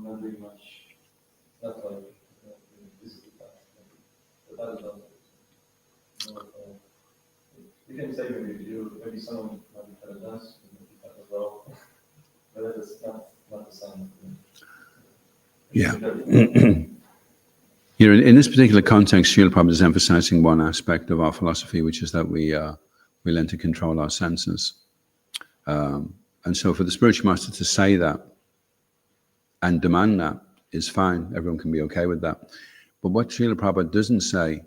remembering much. Not like physical past, but that is also. You can say maybe someone might be kind of nice, maybe that as well. But that is not the same. Yeah. Here, in this particular context, Srila Prabhupada is emphasizing one aspect of our philosophy, which is that we learn to control our senses. And so for the spiritual master to say that and demand that is fine. Everyone can be okay with that. But what Srila Prabhupada doesn't say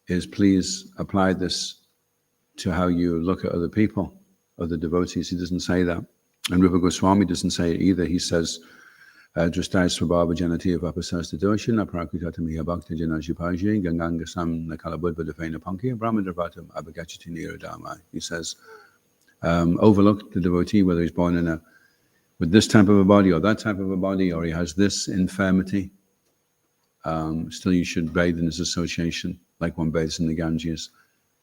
is, please apply this to how you look at other people, other devotees. He doesn't say that. And Rupa Goswami doesn't say it either. He says, Drastai Swabhava Janati Vapasasta Doshina Prakritatamiya Bhakta Janajipaji Gangangasam Nakalabudva Defena Panki Brahmadravatam Abhagachati Nirodama. He says, overlook the devotee, whether he's born with this type of a body or that type of a body, or he has this infirmity. Still you should bathe in his association like one bathes in the Ganges,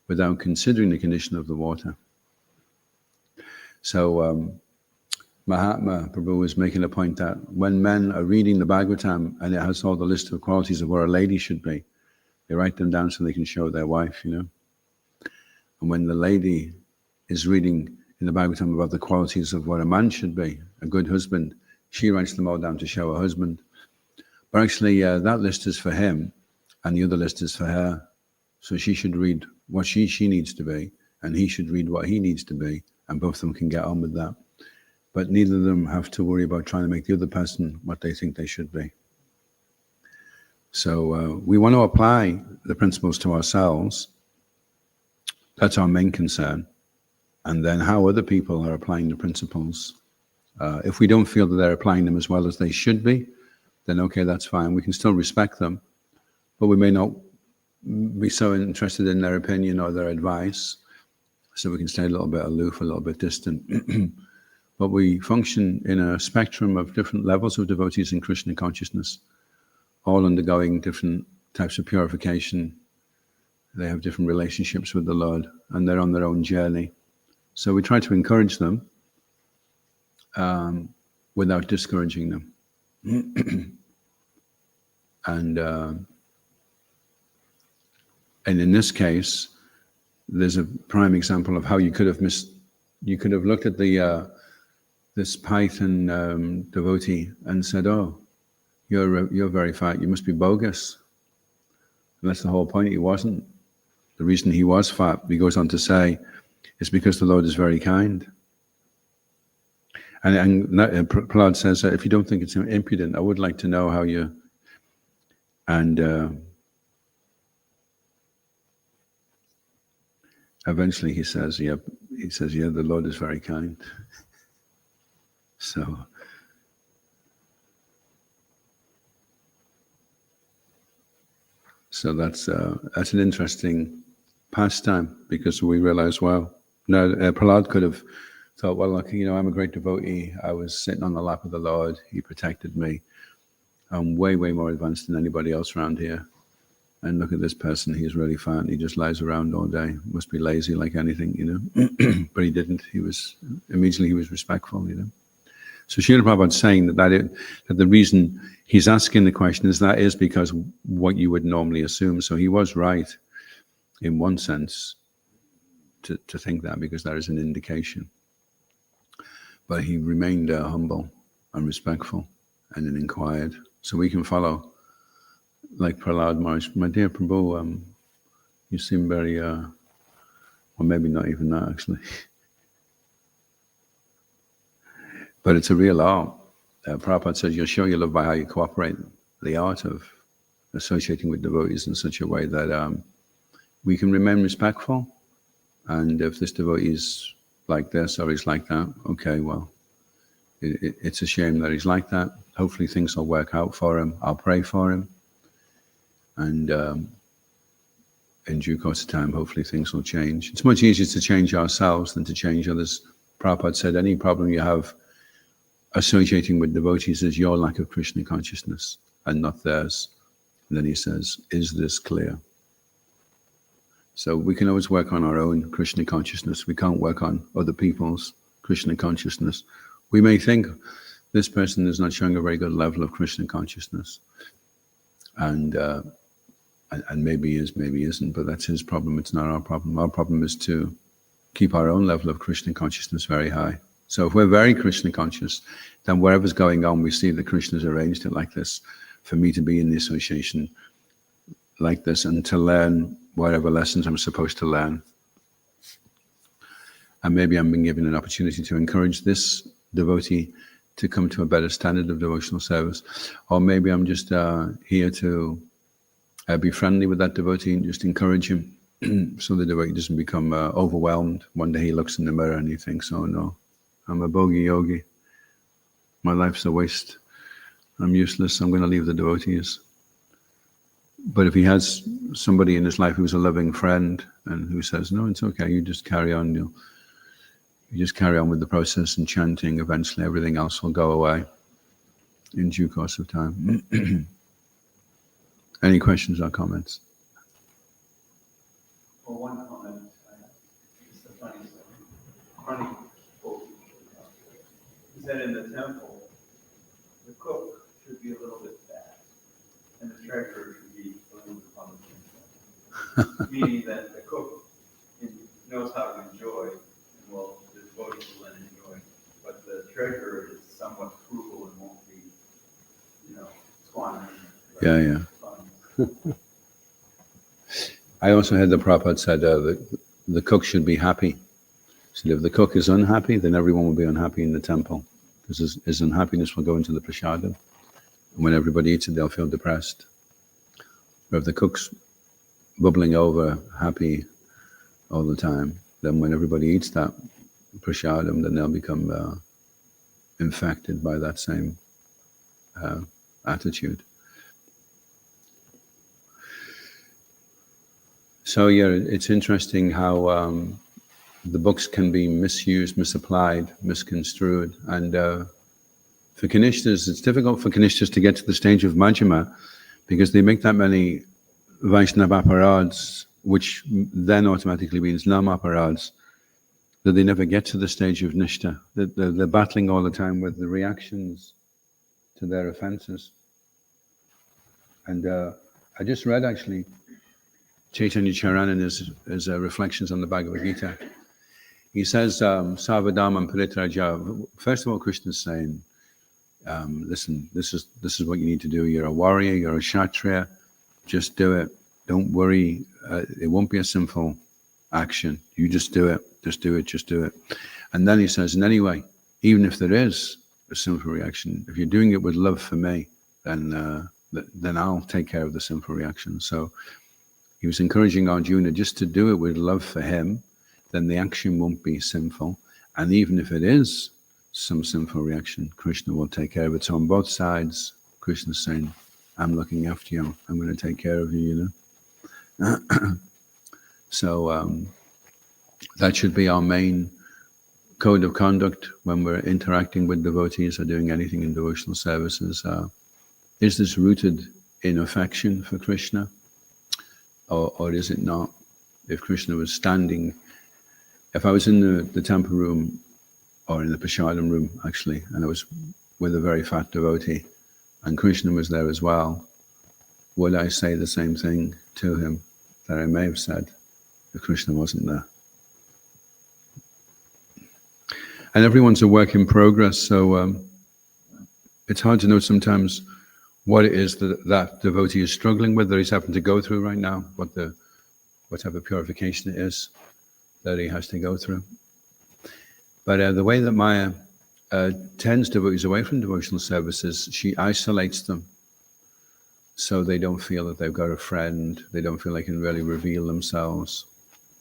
without considering the condition of the water. So Mahatma Prabhu was making a point that when men are reading the Bhagavatam and it has all the list of qualities of what a lady should be, they write them down so they can show their wife, And when the lady is reading in the Bhagavatam about the qualities of what a man should be, a good husband, she writes them all down to show her husband. But actually that list is for him and the other list is for her. So she should read what she needs to be, and he should read what he needs to be, and both of them can get on with that. But neither of them have to worry about trying to make the other person what they think they should be. So we want to apply the principles to ourselves. That's our main concern. And then how other people are applying the principles. If we don't feel that they're applying them as well as they should be, then okay, that's fine. We can still respect them, but we may not be so interested in their opinion or their advice, so we can stay a little bit aloof, a little bit distant. But we function in a spectrum of different levels of devotees in Krishna consciousness, all undergoing different types of purification. They have different relationships with the Lord, and they're on their own journey. So we try to encourage them without discouraging them. And in this case, there's a prime example of how you could have looked at this Python devotee and said, "Oh, you're very fat. You must be bogus." And that's the whole point. He wasn't. The reason he was fat, he goes on to say, is because the Lord is very kind. And Prahlad says that if you don't think it's impudent, I would like to know how you. And eventually he says, "Yeah, the Lord is very kind." So that's an interesting pastime, because we realize, wow, now Prahlad could have thought, well, look, I'm a great devotee. I was sitting on the lap of the Lord. He protected me. I'm way, way more advanced than anybody else around here. And look at this person. He's really fat. He just lies around all day. Must be lazy like anything, But he didn't. He was respectful, So Srila Prabhupada is saying that the reason he's asking the question is because what you would normally assume. So he was right in one sense to think that, because that is an indication. But he remained humble and respectful and then inquired. So we can follow like Prahlad Maharaj. My dear Prabhu, you seem very, or maybe not even that actually. But it's a real art. Prabhupada says, you'll show your love by how you cooperate. The art of associating with devotees in such a way that we can remain respectful. And if this devotee is like this or he's like that, okay, well, it's a shame that he's like that. Hopefully things will work out for him. I'll pray for him. And in due course of time, hopefully things will change. It's much easier to change ourselves than to change others. Prabhupada said, any problem you have associating with devotees is your lack of Krishna consciousness and not theirs. And then he says, is this clear? So we can always work on our own Krishna consciousness. We can't work on other people's Krishna consciousness. We may think this person is not showing a very good level of Krishna consciousness. And maybe is, maybe isn't, but that's his problem. It's not our problem. Our problem is to keep our own level of Krishna consciousness very high. So if we're very Krishna conscious, then whatever's going on, we see that Krishna's arranged it like this, for me to be in the association like this and to learn whatever lessons I'm supposed to learn. And maybe I'm being given an opportunity to encourage this devotee to come to a better standard of devotional service. Or maybe I'm just here to be friendly with that devotee and just encourage him so the devotee doesn't become overwhelmed. One day he looks in the mirror and he thinks, oh no, I'm a bogey yogi. My life's a waste. I'm useless. I'm going to leave the devotees. But if he has somebody in his life who's a loving friend and who says, no, it's okay, you just carry on. You just carry on with the process and chanting. Eventually everything else will go away in due course of time. Any questions or comments? Well, one comment I have, it's the funny quote, is that in the temple, the cook should be a little bit fat, and the treasurer should be a little bit on the thin. Meaning that the cook knows how to enjoy, and well, the devotees will then enjoy, but the treasurer is somewhat frugal and won't be, squandering. Yeah. I also heard the Prabhupada said the cook should be happy. So if the cook is unhappy, then everyone will be unhappy in the temple, because his unhappiness will go into the prasadam. And when everybody eats it, they'll feel depressed. But if the cook's bubbling over, happy all the time, then when everybody eats that prasadam, then they'll become infected by that same attitude. So yeah, it's interesting how the books can be misused, misapplied, misconstrued. And for Kanishtas, it's difficult for Kanishtas to get to the stage of Majjhima because they make that many Vaishnava aparads, which then automatically means Nam aparads, that they never get to the stage of Nishta. They're battling all the time with the reactions to their offenses. And I just read actually Chaitanya Charan in his reflections on the Bhagavad Gita. He says, Sarvadhamam Paritraja. First of all, Krishna is saying, listen, this is what you need to do. You're a warrior, you're a Kshatriya, just do it. Don't worry, it won't be a sinful action. You just do it, just do it. And then he says, and anyway, even if there is a sinful reaction, if you're doing it with love for me, then I'll take care of the sinful reaction. So he was encouraging Arjuna just to do it with love for him, then the action won't be sinful. And even if it is some sinful reaction, Krishna will take care of it. So on both sides, Krishna's saying, I'm looking after you, I'm going to take care of you, So that should be our main code of conduct when we're interacting with devotees or doing anything in devotional services. Is this rooted in affection for Krishna? Or is it not? If Krishna was standing, if I was in the temple room or in the prasadam room actually, and I was with a very fat devotee and Krishna was there as well, would I say the same thing to him that I may have said if Krishna wasn't there? And everyone's a work in progress, so it's hard to know sometimes what it is that devotee is struggling with, that he's having to go through right now, what type of purification it is that he has to go through. But the way that Maya tends devotees away from devotional services, she isolates them so they don't feel that they've got a friend, they don't feel they can really reveal themselves.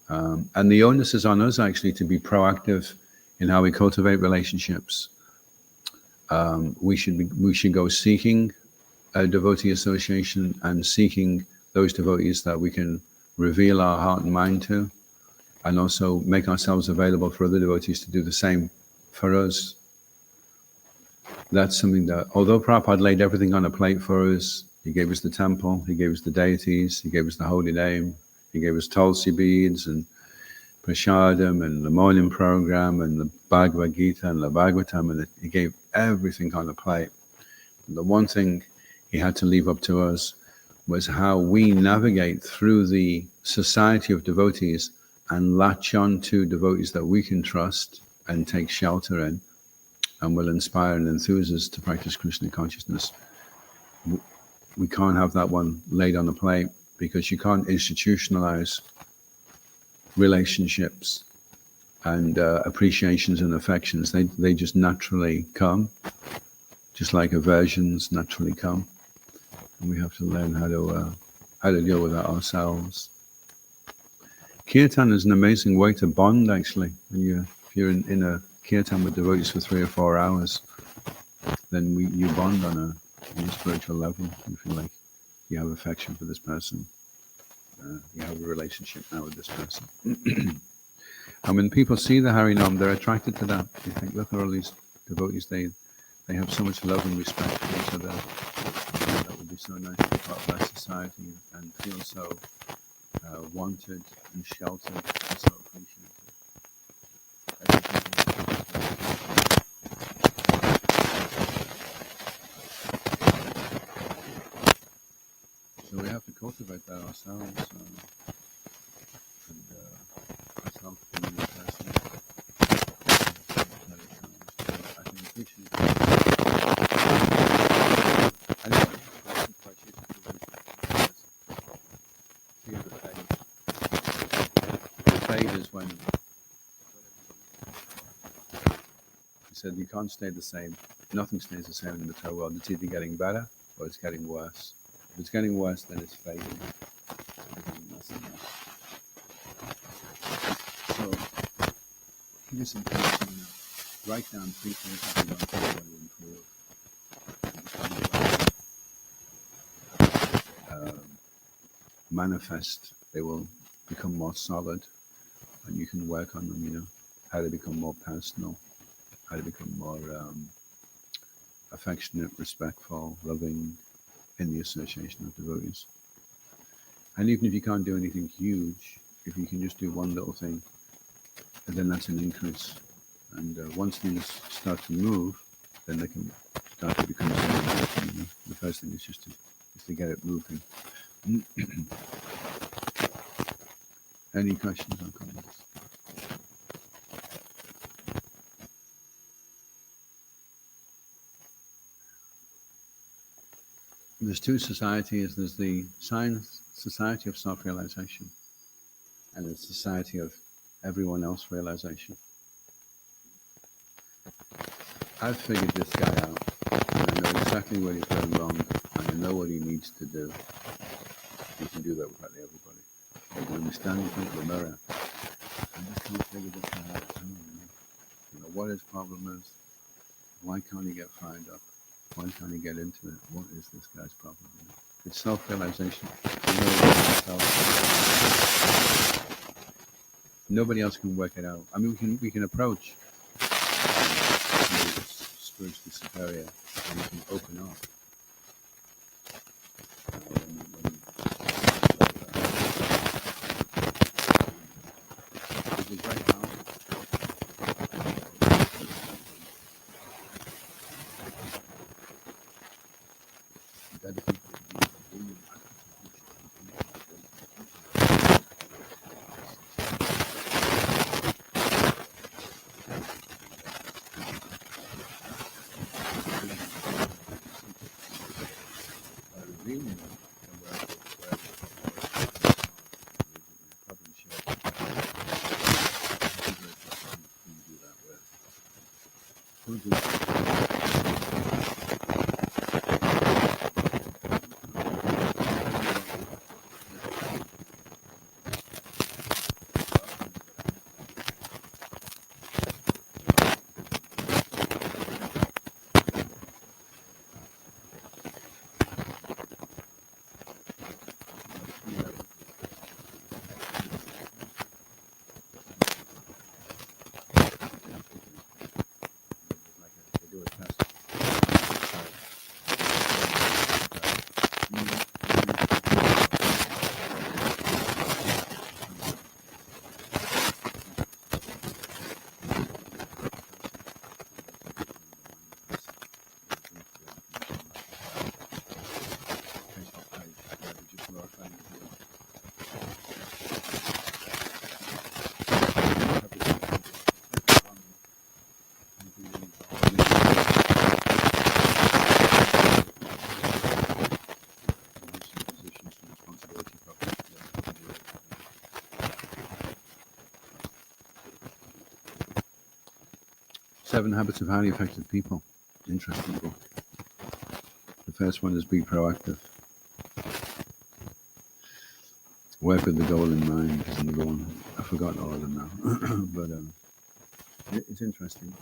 And the onus is on us actually to be proactive in how we cultivate relationships. We should go seeking a devotee association and seeking those devotees that we can reveal our heart and mind to, and also make ourselves available for other devotees to do the same for us. That's something that, although Prabhupada laid everything on a plate for us, he gave us the temple, he gave us the deities, he gave us the holy name, he gave us tulsi beads and prasadam and the morning program and the Bhagavad Gita and the Bhagavatam, and he gave everything on the plate. The one thing he had to leave up to us was how we navigate through the society of devotees and latch on to devotees that we can trust and take shelter in and will inspire and enthuse us to practice Krishna consciousness. We can't have that one laid on the plate because you can't institutionalize relationships and appreciations and affections. They just naturally come, just like aversions naturally come. And we have to learn how to deal with that ourselves. Kirtan is an amazing way to bond, actually. If you're in a kirtan with devotees for 3 or 4 hours, then you bond on a spiritual level. You feel like you have affection for this person. You have a relationship now with this person. And when people see the Harinam, they're attracted to that. They think, look at all these devotees, they have so much love and respect for each other. That would be so nice to be part of that society and feel so wanted and sheltered and so appreciated. So we have to cultivate that ourselves. That's not for me personally. I can appreciate that. Fade is when he said you can't stay the same. Nothing stays the same in the material world. It's either getting better or it's getting worse. If it's getting worse, then it's fading. So, give us some time. Write down 3 things that you want to improve. Manifest. They will become more solid, and you can work on them. How to become more personal, how to become more affectionate, respectful, loving in the association of devotees. And even if you can't do anything huge, if you can just do one little thing, then that's an increase. And once things start to move, then they can start to become something. The first thing is just to get it moving. Any questions or comments? There's 2 societies. There's the science society of self-realization and the society of everyone else realization. I've figured this guy out, and I know exactly what he's done wrong, and I know what he needs to do. He can do that with practically everybody. But when we stand in front of the mirror, I just can't figure this guy out. What his problem is. Why can't he get fired up? Why can't he get into it? What is this guy's problem? It's self-realization. Nobody else can work it out. I mean, we can approach spiritually superior, and we can open up. It's very powerful. 7 Habits of Highly Effective People. Interesting book. The first one is Be Proactive. Work with the goal in mind is another one. I've forgotten all of them now. But it's interesting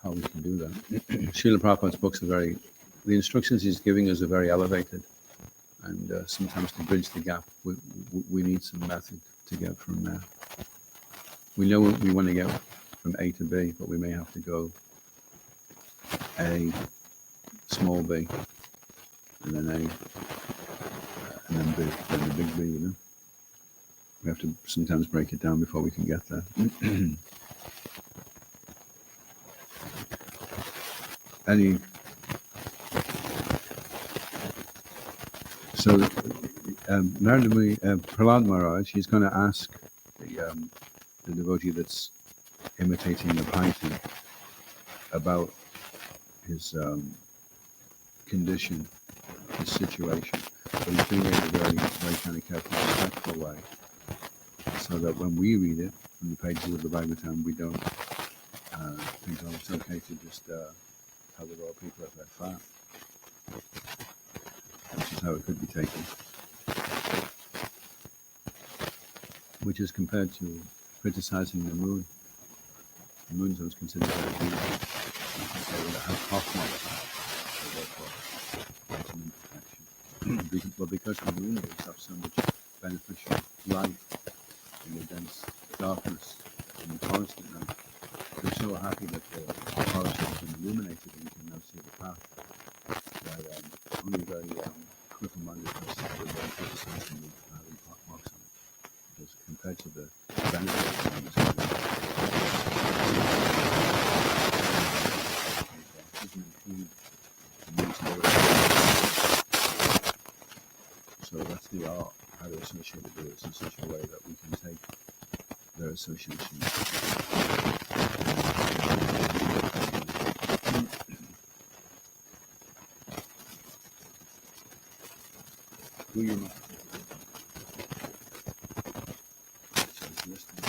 how we can do that. Srila Prabhupada's books are the instructions he's giving us are very elevated. And sometimes to bridge the gap, we need some method to get from there. We know we want to get from A to B, but we may have to go A, small b, and then A, and then B, then the big B, you know. We have to sometimes break it down before we can get there. So Prahlad Maharaj, he's going to ask the devotee that's imitating the python about his condition, his situation. But he's doing it in a very, very kind of careful, respectful way, so that when we read it from the pages of the Bhagavatam, we don't think, oh, it's okay to just tell the raw people if they're fat. Which is how it could be taken. Which is compared to criticizing the moon. The moon's always considered very beautiful. It has hot marks, so therefore it's an imperfection. But because the moon gives up so much beneficial light in the dense darkness in the forest at night, we're so happy that the forest has been illuminated and we can now see the path. Only very critical-minded person would criticize the moon for having hot marks on it. Because compared to the benefits of this kind doesn't include the moon's lower. So that's the art, how to associate the words in such a way that we can take their association. Who you know? So it's listening.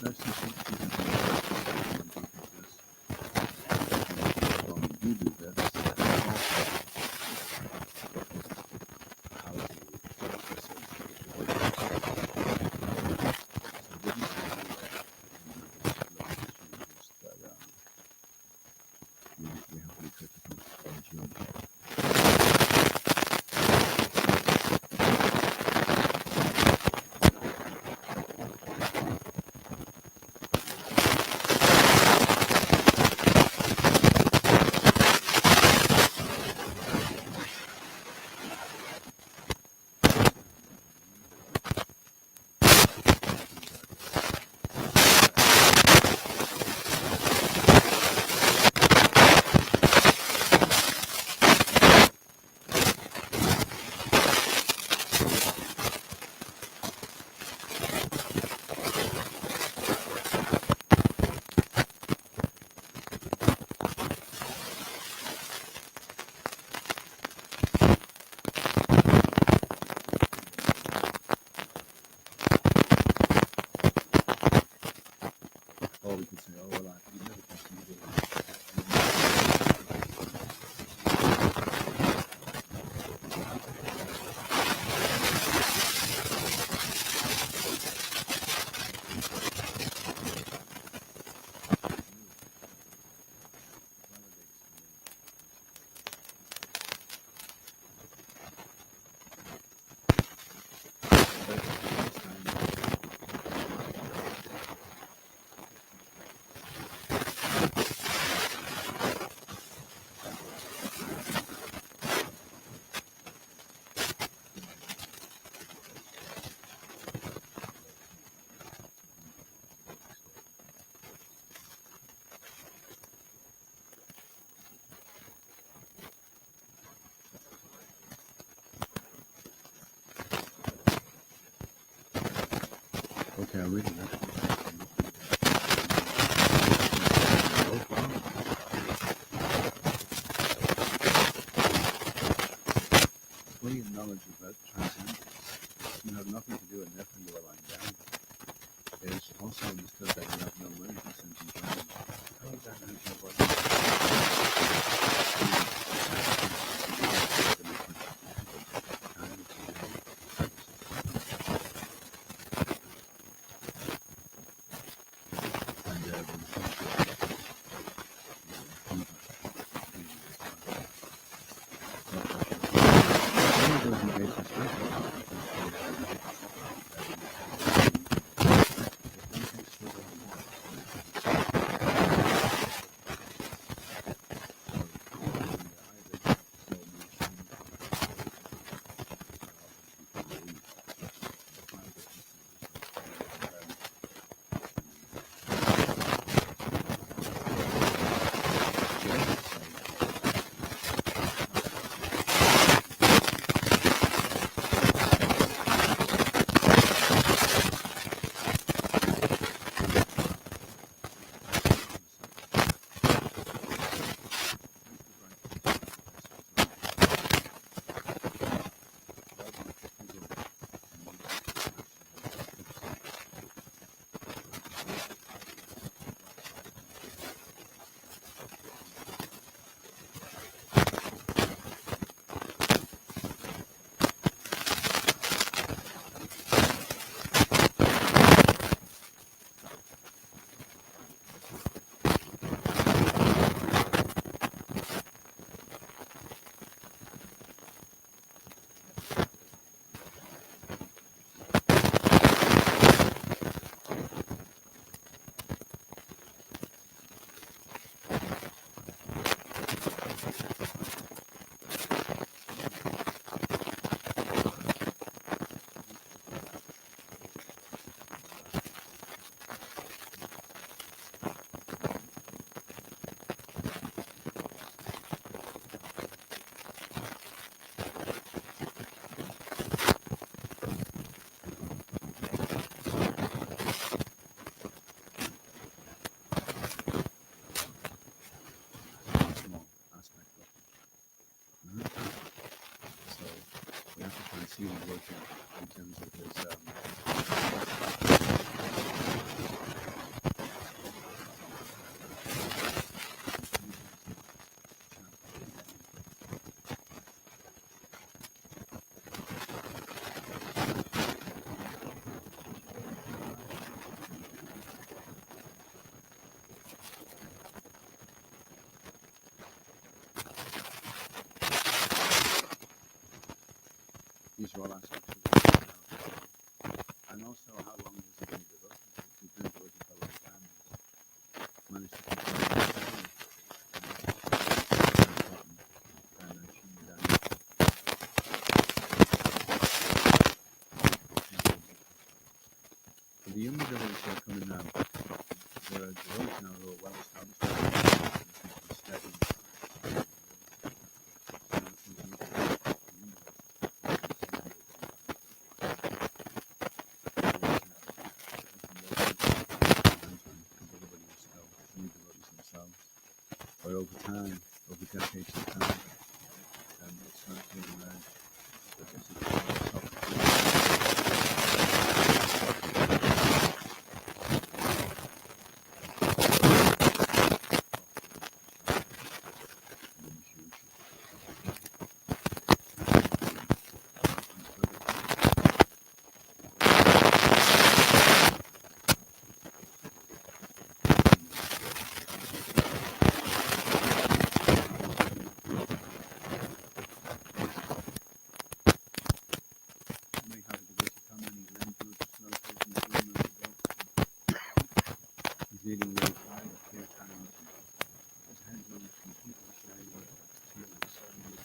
That's the thing you do this. How to we have to be critical of geometry. Or we could say, oh, well, you never can do Okay, I'm reading that. Oh, wow. Brilliant knowledge about transcendence. You have nothing to do with nothing, you are lying down. is also understood that you have no will, sense enjoyment. How is that going to avoid? See him working in terms of his these are all aspects of it. And also how long has he been devoted? If he's been devoted for a long time, he's managed to control himself. For the younger devotees who are coming now, there are devotees now who are well established, steady. But over time, over decades of time, it starts to emerge that this is leading the entire clear time. His hands on completely shining, feeling suddenly.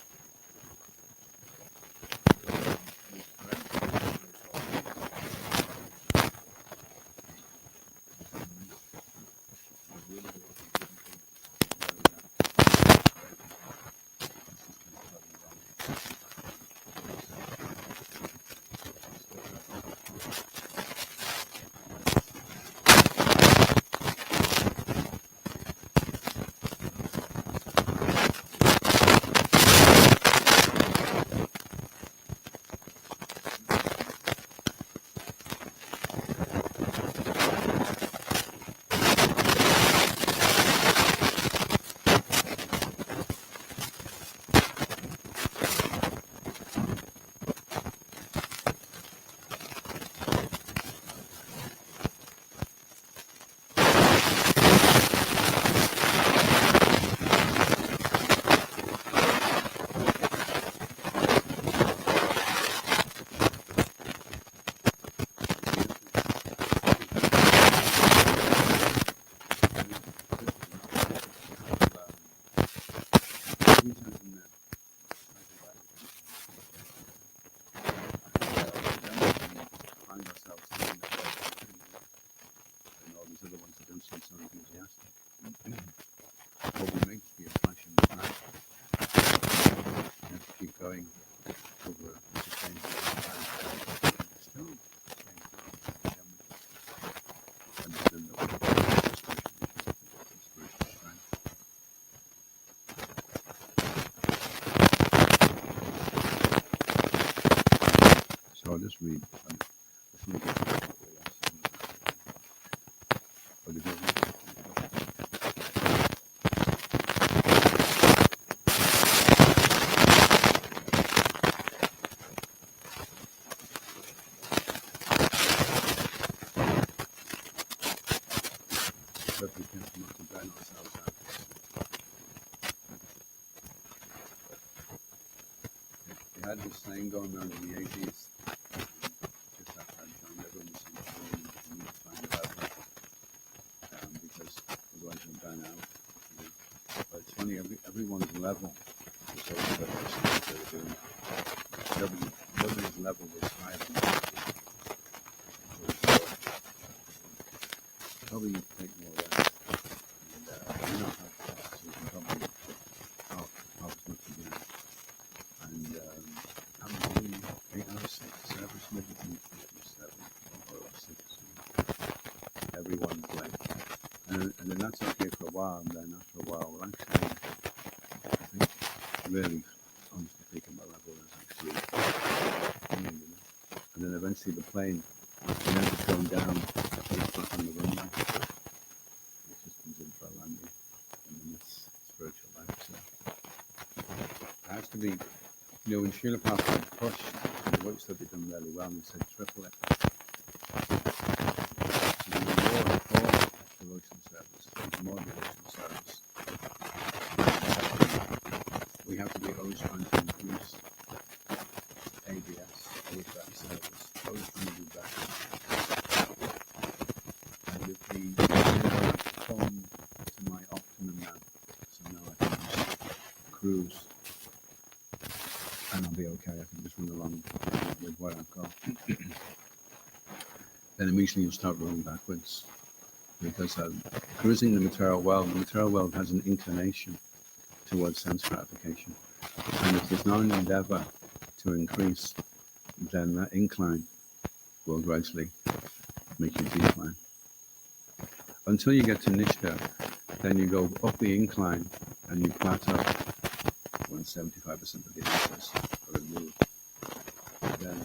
have to be careful not to burn ourselves out. We had this thing going on in the 80s, just after John Everett was in the find it out, because otherwise we'll burn out. But it's funny, everyone's level was always what they were doing. Nobody's level was higher than that. Probably need to take more rest. And you know how so you can probably half as much again. And I'm doing 8 hours, 6 service, maybe 7 or 6. Everyone's like, and then that's okay for a while, and then after a while, well, actually, I think really, honestly speaking, my level is actually, and then eventually the plane, ends up going down, it's back on the runway, it just comes in for a landing, and then it's spiritual life. So it has to be, when Srila Prabhupada pushed, the works that they've done really well, and he said triple it. More devotional service, more devotional service. We have to be always trying to increase ABS, always better service, always trying to do better. And if we come to my optimum now, so now I can just cruise, and I'll be okay. I can just run along with what I've got. Then immediately you'll start rolling backwards. Because cruising the material world has an inclination towards sense gratification. And if there's not an endeavor to increase, then that incline will gradually make you decline. Until you get to Nishta, then you go up the incline and you plateau when 75% of the answers are removed. Then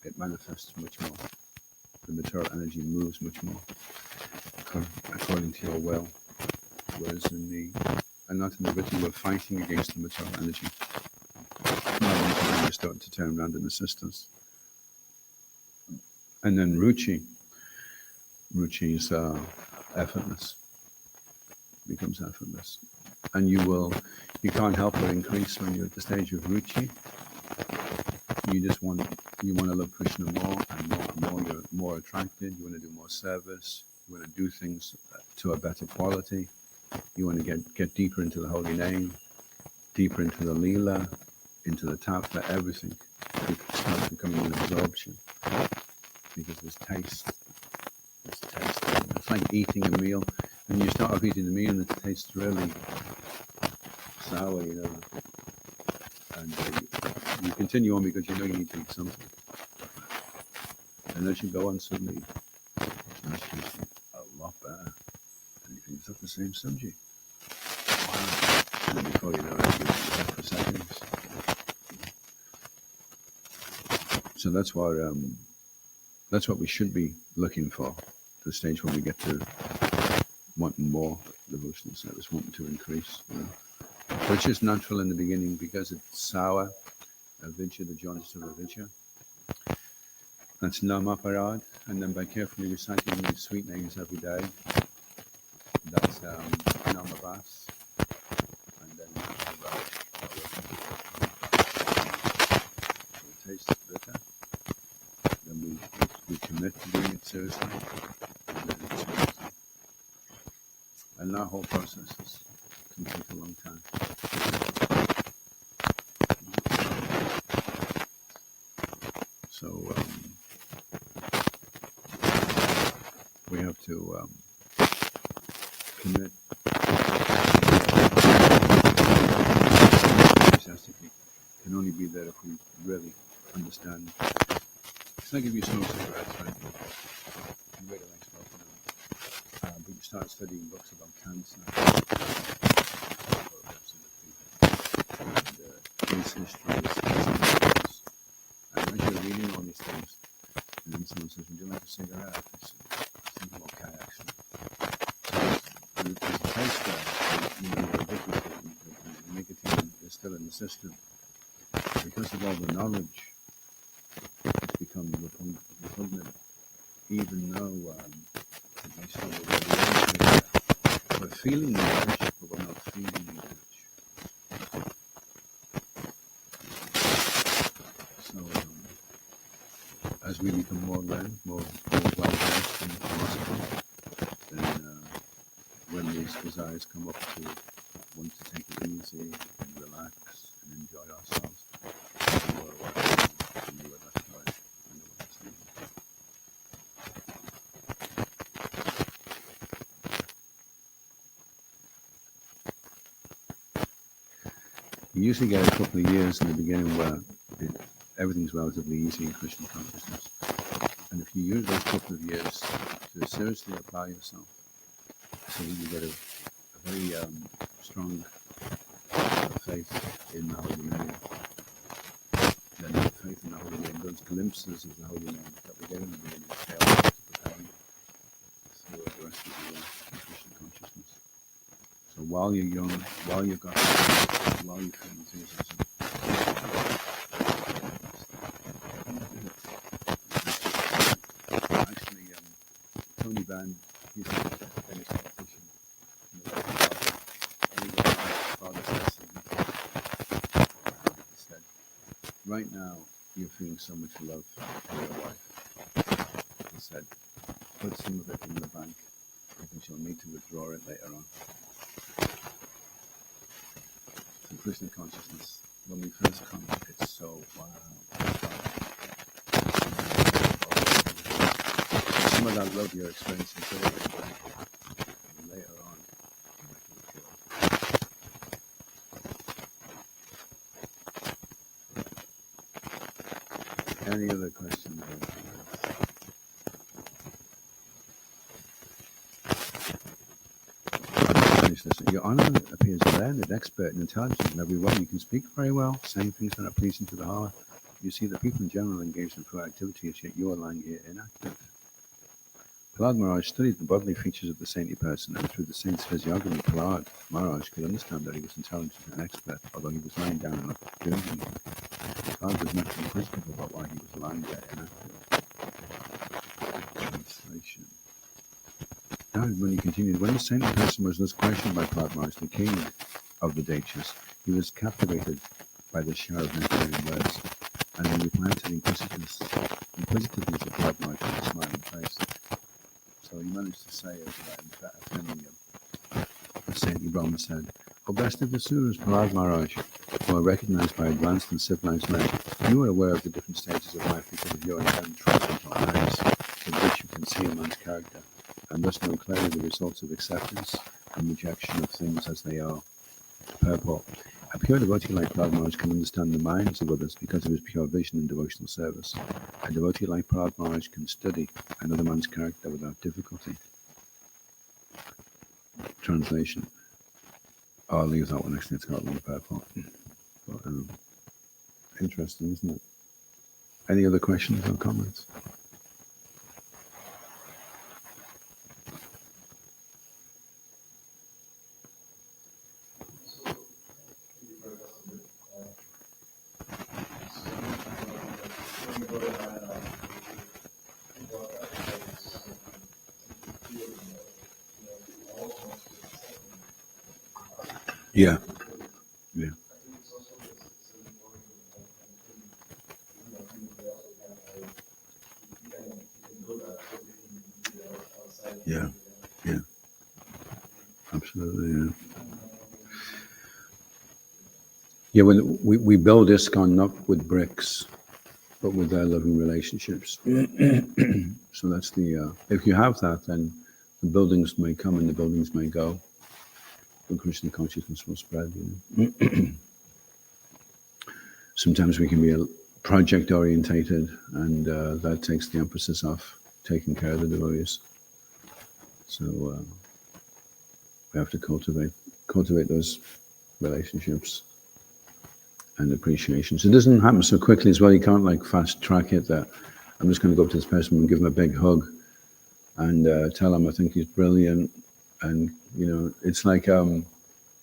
it manifests much more. The material energy moves much more according to your will. Whereas in the ritual, we're fighting against the material energy. Now you start to turn around and assist us. And then ruchi is effortless. Becomes effortless. And you can't help but increase when you're at the stage of ruchi. You want to love Krishna more and more and more. You're more attracted. You want to do more service. You want to do things to a better quality. You want to get deeper into the holy name, deeper into the lila, into the tattva, everything. It starts becoming an absorption because there's taste. It's like eating a meal, and you start off eating the meal, and it tastes really sour, and you continue on because you know you need to eat something. And as you go on, suddenly it tastes a lot better. And you think, is that the same subject? Wow. And then before you know it, you're for seconds. So that's what we should be looking for, the stage where we get to wanting more devotional service, wanting to increase. Which is natural in the beginning because it's sour, avidya, the jaundice of avidya. That's namaparad, and then by carefully reciting these sweet names every day, that's namavas, and then it tastes bitter. Then we commit to doing it seriously, and then it's seriously. And that whole process can take a long time. So we have to commit enthusiastically. Can only be there if we really understand. It's like if you smoke cigarettes, right? You really like smoking them. But you start studying books about cancer, and case history, and as you're reading all these things, and then someone says, would you like a cigarette? It's okay, actually. So there's a taste there, the nicotine is still in the system. Because of all the knowledge, it's become become repugnant, even though they struggle with the answer. We're feeling the urge, but we're not feeling the urge. So as we become more learned, more well-versed in philosophy, then when these desires come up to want to take it easy and relax and enjoy ourselves, we're aware and know where that's going and know what that's leading. You usually get a couple of years in the beginning where everything's relatively easy in Krishna consciousness. And if you use those couple of years to seriously apply yourself, so you get a very strong faith in the Holy Name. Then that faith in the Holy Name, those glimpses of the Holy Name that we get in the beginning, they are to prepare you through the rest of your life in Krishna consciousness. So while you're young, while you've got while you feel enthusiasm, actually, Tony Van, he's a famous politician in the Father said, right now you're feeling so much love for your wife. He said, put some of it in the bank because you'll need to withdraw it later on. So Krishna consciousness, when we first come, it's so wow. Some of that love you're experiencing today, and later on, any other questions? Your Honor appears learned, expert, and intelligent in every way. You can speak very well, saying things that are pleasing to the heart. You see that people in general engage in poor activities, yet you are lying here inactive. Prahlad Maharaj studied the bodily features of the saintly person, and through the saint's physiognomy, Prahlad Maharaj could understand that he was intelligent and expert, although he was lying down and not doing anything. Prahlad was not inquisitive about why he was lying there inactive. Translation. Now, when he continued, when the saintly person was thus questioned by Prahlad Maharaj, the king of the Dakshas, he was captivated by the shower of nectarine words, and he replied to the inquisitiveness of Prahlad Maharaj with a smiling face. So he managed to say, as affirming him, the saintly Brahma said, O best of the Suras, Prahlad Maharaj, who are recognized by advanced and civilized men, you are aware of the different stages of life because of your inherent transcendental eyes, with which you can see a man's character, and thus know clearly the results of acceptance and rejection of things as they are. Purport. A pure devotee like Prahlad Maharaj can understand the minds of others because of his pure vision and devotional service. A devotee like Prahlad Maharaj can study another man's character without difficulty. Translation. I'll leave that one, actually, it's got a long purport. But, interesting, isn't it? Any other questions or comments? Yeah. Yeah. Yeah. Yeah. Absolutely. Yeah. Yeah. When we build ISKCON not with bricks, but with their loving relationships. So that's the. If you have that, then the buildings may come and the buildings may go. And Krishna consciousness will spread. You know? Sometimes we can be project orientated, and that takes the emphasis off taking care of the devotees. So we have to cultivate those relationships and appreciation. So it doesn't happen so quickly as well. You can't like fast track it. That I'm just going to go up to this person and give him a big hug and tell him I think he's brilliant. And you know, it's like it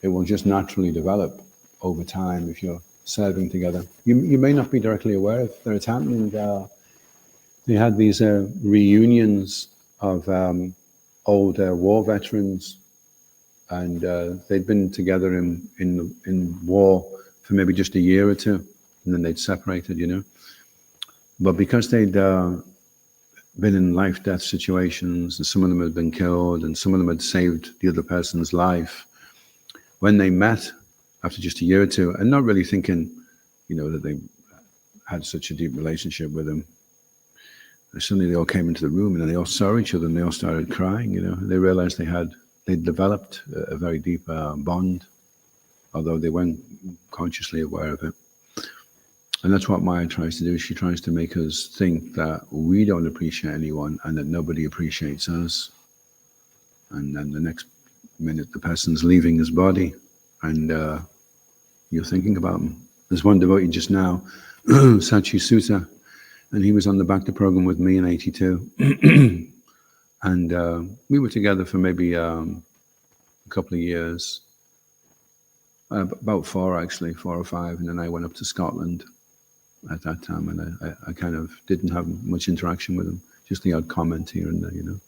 will just naturally develop over time if you're serving together. You may not be directly aware of that it's happening. They had these reunions of old war veterans, and they'd been together in war for maybe just a year or two, and then they'd separated, you know. But because they'd been in life-death situations, and some of them had been killed, and some of them had saved the other person's life, when they met after just a year or two, and not really thinking, you know, that they had such a deep relationship with him, suddenly they all came into the room, and then they all saw each other, and they all started crying, you know. They realized they'd developed a very deep bond, although they weren't consciously aware of it. And that's what Maya tries to do. She tries to make us think that we don't appreciate anyone and that nobody appreciates us. And then the next minute, the person's leaving his body, and you're thinking about him. There's one devotee just now, Sachi Sutta, and he was on the Bhakti program with me in '82. And we were together for maybe a couple of years, about 4 or 5, and then I went up to Scotland at that time, and I kind of didn't have much interaction with him, just the odd comment here and there, you know.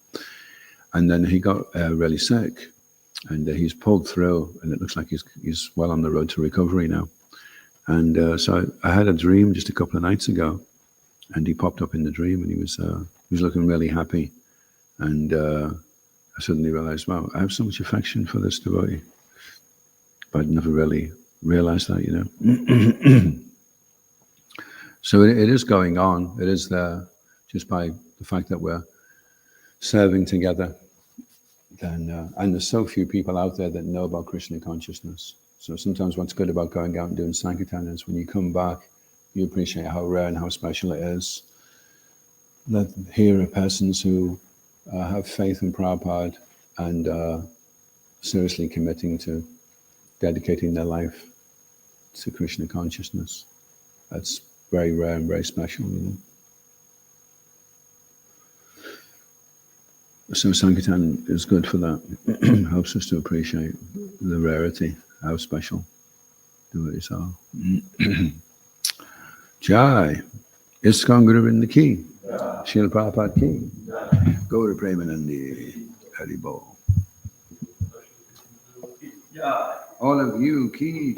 And then he got really sick, and he's pulled through, and it looks like he's well on the road to recovery now. And so I had a dream just a couple of nights ago, and he popped up in the dream, and he was looking really happy. And I suddenly realized, wow, I have so much affection for this devotee. But I'd never really realized that, you know. So it is going on. It is there just by the fact that we're serving together. Then, and there's so few people out there that know about Krishna consciousness. So sometimes what's good about going out and doing Sankirtan is when you come back, you appreciate how rare and how special it is. That here are persons who have faith in Prabhupada and seriously committing to dedicating their life to Krishna consciousness. That's very rare and very special, you know. So Sankirtan is good for that. Helps us to appreciate the rarity, how special devotees are. Jai. ISKCON Guru in the key. Srila Prabhupada ki. Gaura Premanandi. Haribol. All of you ki.